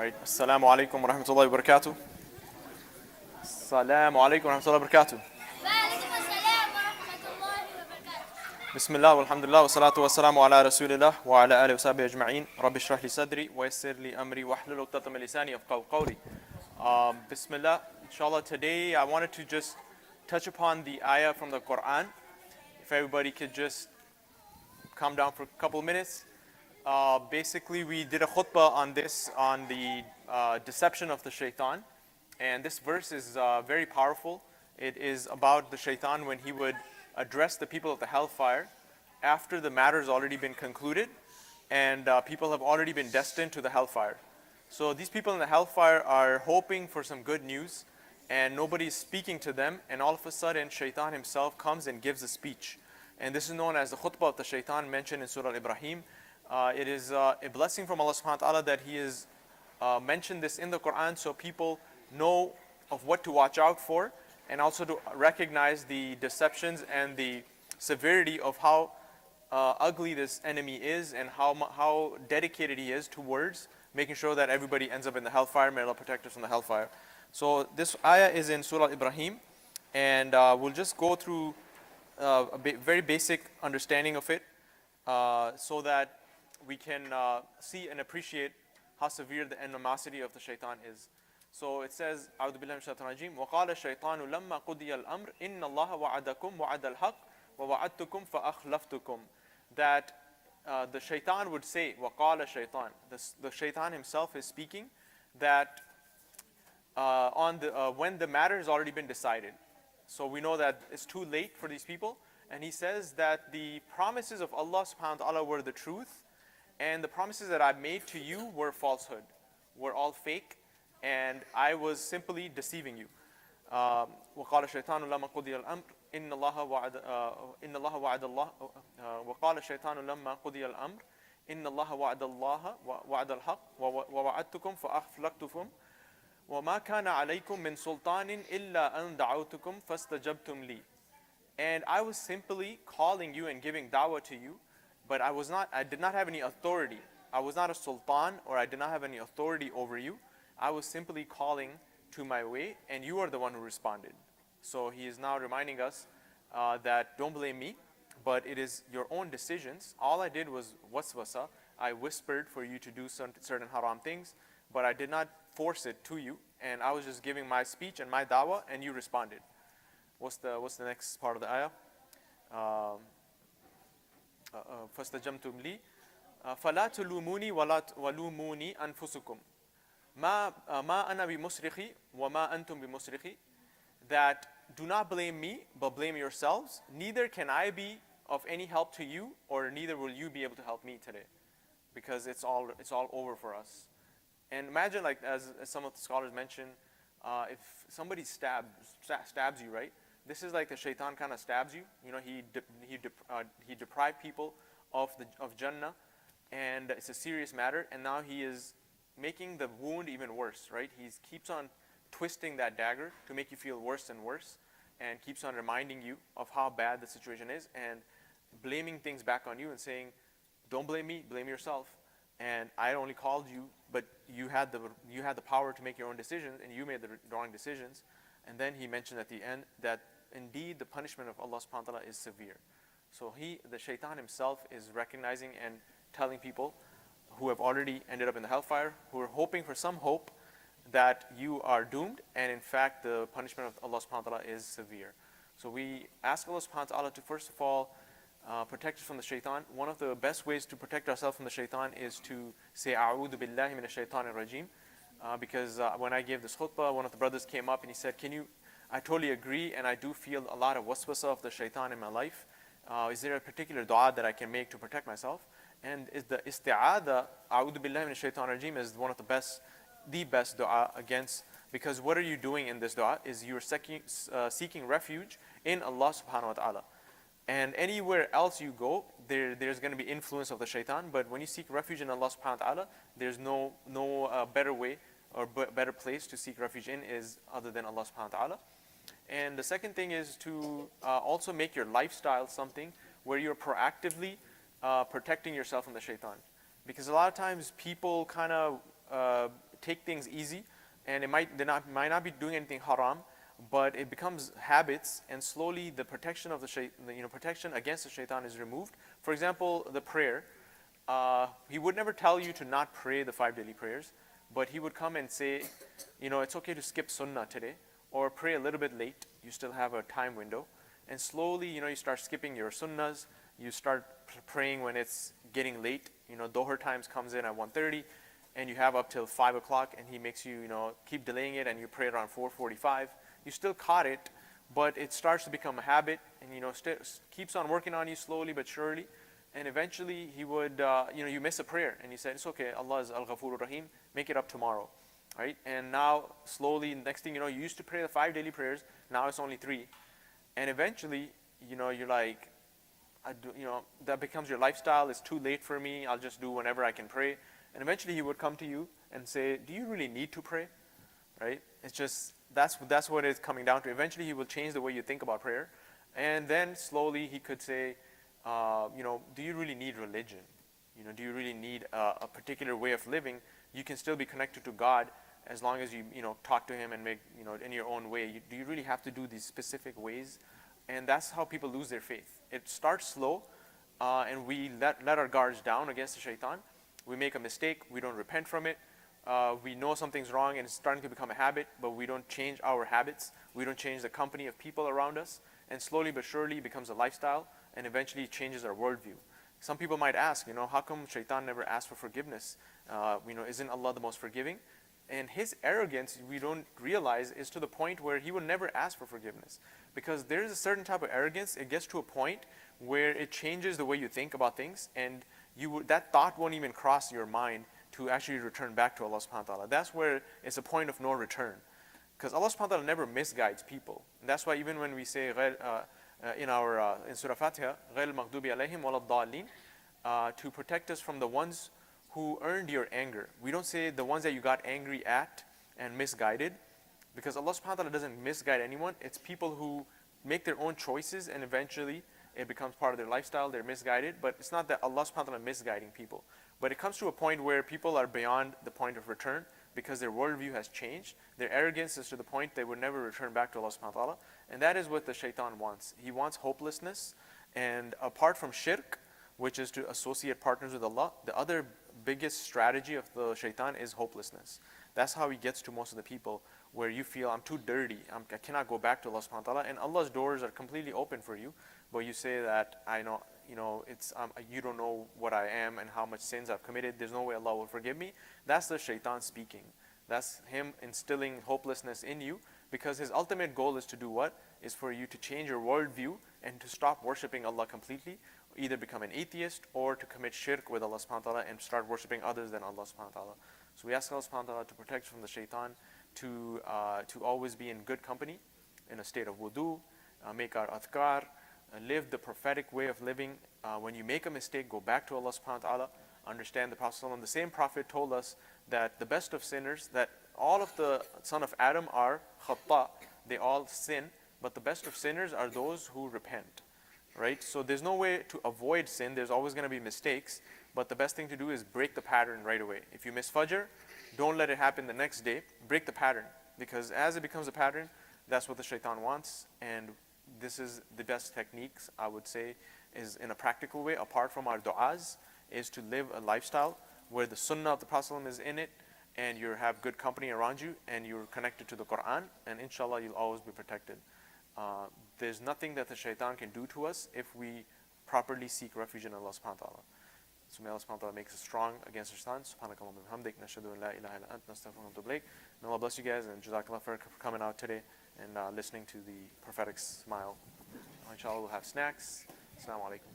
Right. Assalamu alaikum wa rahmatullahi wa barakatuh. Assalamu alaikum wa rahmatullahi wa barakatuh. وعليكم السلام ورحمة الله وبركاته. Bismillah walhamdulillah wa salatu wa salamu ala rasulillah wa ala alihi wa sahbihi ajma'in. Rabbi shrah li sadri wa yassir li amri wa hlul uqdatan min lisani yafqahu qawli. Bismillah. Inshallah, today I wanted to just touch upon the ayah from the Quran. If everybody could just calm down for a couple of minutes. Basically, we did a khutbah on this, on the deception of the shaitan. And this verse is very powerful. It is about the shaitan when he would address the people of the hellfire after the matter has already been concluded and people have already been destined to the hellfire. So these people in the hellfire are hoping for some good news and nobody is speaking to them, and all of a sudden shaitan himself comes and gives a speech. And this is known as the khutbah of the shaitan mentioned in Surah Ibrahim. It is a blessing from Allah subhanahu wa ta'ala that He has mentioned this in the Quran so people know of what to watch out for, and also to recognize the deceptions and the severity of how ugly this enemy is and how dedicated he is towards making sure that everybody ends up in the hellfire. May Allah protect us from the hellfire. So this ayah is in Surah Ibrahim, and we'll just go through very basic understanding of it so that we can see and appreciate how severe the animosity of the shaitan is. So it says, أعوذ بالله من الشيطان الرجيم وقال الشيطان لما قضي الأمر إن الله وعدكم وعد الحق ووعدتكم فأخلفتكم. That the shaitan would say, وقال الشيطان, the shaitan himself is speaking, that when the matter has already been decided. So we know that it's too late for these people, and he says that the promises of Allah subhanahu wa ta'ala were the truth, and the promises that I made to you were falsehood, were all fake, and I was simply deceiving you. وقال الشيطان لما قضي الأمر إن الله وعد الله وقال الشيطان لما قضي الأمر إن الله وعد الله وعد الحق ووعدتكم فأخلفتكم وما كان عليكم من سلطان إلا أن دعوتكم فاستجبتم لي. And I was simply calling you and giving da'wah to you, but I did not have any authority. I was not a sultan, or I did not have any authority over you. I was simply calling to my way, and you are the one who responded. So he is now reminding us that don't blame me, but it is your own decisions. All I did was waswasa. I whispered for you to do certain haram things, but I did not force it to you, and I was just giving my speech and my da'wah, and you responded. What's the next part of the ayah? فاستجبتم لي فلا تلوموني ولا ولوموني أنفسكم ما أنا بمصرخي وما أنتم بمصرخي. That do not blame me, but blame yourselves. Neither can I be of any help to you, or neither will you be able to help me today, because it's all over for us. And imagine, like as some of the scholars mention, if somebody stabs you, right? This is like the shaitan kind of stabs you. You know, he deprived people of Jannah, and it's a serious matter. And now he is making the wound even worse, right? He keeps on twisting that dagger to make you feel worse and worse, and keeps on reminding you of how bad the situation is, and blaming things back on you and saying, "Don't blame me, blame yourself." And I only called you, but you had the power to make your own decisions, and you made the wrong decisions. And then he mentioned at the end that indeed the punishment of Allah subhanahu wa ta'ala is severe. So the shaitan himself is recognizing and telling people who have already ended up in the hellfire, who are hoping for some hope, that you are doomed, and in fact the punishment of Allah subhanahu wa ta'ala is severe. So we ask Allah subhanahu wa ta'ala to first of all protect us from the shaitan. One of the best ways to protect ourselves from the shaitan is to say A'udhu billahi minash shaitanir rajim. Because when I gave this khutbah, one of the brothers came up and he said, I totally agree, and I do feel a lot of waswasa of the shaitan in my life. Is there a particular dua that I can make to protect myself? And is the isti'adha, A'udhu billahi minash shaitanir rajim, is one of the best dua against, because what are you doing in this dua is you're seeking refuge in Allah subhanahu wa ta'ala. And anywhere else you go, there's going to be influence of the shaitan, but when you seek refuge in Allah subhanahu wa ta'ala, there's no better way or better place to seek refuge in is other than Allah subhanahu wa ta'ala. And the second thing is to also make your lifestyle something where you're proactively protecting yourself from the shaitan. Because a lot of times people kind of take things easy, and might not be doing anything haram, but it becomes habits, and slowly the protection of protection against the shaitan is removed. For example, the prayer. He would never tell you to not pray the 5 daily prayers, but he would come and say, it's okay to skip sunnah today, or pray a little bit late. You still have a time window. And slowly, you start skipping your sunnahs. You start praying when it's getting late. Doher times comes in at 1:30, and you have up till 5 o'clock, and he makes you, keep delaying it, and you pray around 4:45. You still caught it, but it starts to become a habit, and, keeps on working on you slowly but surely. And eventually he would, you miss a prayer, and he said, it's okay, Allah is Al-Ghafur Rahim, make it up tomorrow, right? And now, slowly, next thing you know, you used to pray the 5 daily prayers, now it's only 3. And eventually, you're like, that becomes your lifestyle, it's too late for me, I'll just do whenever I can pray. And eventually he would come to you and say, do you really need to pray, right? It's just, that's what it's coming down to. Eventually he will change the way you think about prayer. And then slowly he could say, do you really need religion? Do you really need a particular way of living? You can still be connected to God as long as you, talk to Him and make, in your own way. Do you really have to do these specific ways? And that's how people lose their faith. It starts slow, and we let our guards down against the shaitan. We make a mistake, we don't repent from it. We know something's wrong and it's starting to become a habit, but we don't change our habits. We don't change the company of people around us. And slowly but surely it becomes a lifestyle, and eventually it changes our worldview. Some people might ask, how come shaitan never asked for forgiveness? Isn't Allah the most forgiving? And his arrogance, we don't realize, is to the point where he will never ask for forgiveness. Because there is a certain type of arrogance, it gets to a point where it changes the way you think about things, and that thought won't even cross your mind to actually return back to Allah subhanahu wa ta'ala. That's where it's a point of no return. Because Allah subhanahu wa ta'ala never misguides people. And that's why even when we say in Surah Fatiha, غَيْرِ الْمَغْضُوبِ عَلَيْهِمْ وَلَا الضَّالِّينَ, to protect us from the ones who earned your anger. We don't say the ones that you got angry at and misguided, because Allah subhanahu wa ta'ala doesn't misguide anyone. It's people who make their own choices and eventually it becomes part of their lifestyle, they're misguided. But it's not that Allah subhanahu wa ta'ala is misguiding people. But it comes to a point where people are beyond the point of return because their worldview has changed. Their arrogance is to the point they would never return back to Allah subhanahu wa ta'ala. And that is what the shaitan wants. He wants hopelessness. And apart from shirk, which is to associate partners with Allah, the other biggest strategy of the shaitan is hopelessness. That's how he gets to most of the people, where you feel, I'm too dirty, I cannot go back to Allah subhanahu wa ta'ala, and Allah's doors are completely open for you, but you say that, you don't know what I am and how much sins I've committed, there's no way Allah will forgive me. That's the shaitan speaking. That's him instilling hopelessness in you, because his ultimate goal is to do what? Is for you to change your worldview and to stop worshipping Allah completely, either become an atheist or to commit shirk with Allah subhanahu wa ta'ala and start worshipping others than Allah subhanahu wa ta'ala. So we ask Allah subhanahu wa ta'ala to protect us from the shaitan, to always be in good company, in a state of wudu, make our adhkar, live the prophetic way of living. When you make a mistake, go back to Allah subhanahu wa ta'ala, understand the Prophet ﷺ. The same Prophet told us that the best of sinners, that all of the son of Adam are khata, they all sin, but the best of sinners are those who repent. Right? So there's no way to avoid sin, there's always going to be mistakes, but the best thing to do is break the pattern right away. If you miss Fajr, don't let it happen the next day, break the pattern, because as it becomes a pattern, that's what the shaitan wants. And this is the best techniques, I would say, is in a practical way, apart from our du'as, is to live a lifestyle where the sunnah of the Prophet ﷺ is in it, and you have good company around you, and you're connected to the Quran, and inshallah you'll always be protected. There's nothing that the shaitan can do to us if we properly seek refuge in Allah subhanahu wa ta'ala. So may Allah subhanahu wa ta'ala make us strong against the shaitan. Subhanakallahumma wa bihamdik, nashhadu an la ilaha illa anta, nastaghfiruka wa natubu ilayk. May Allah bless you guys, and jazakallah for coming out today and listening to the prophetic smile. Inshallah we'll have snacks. Assalamu alaikum.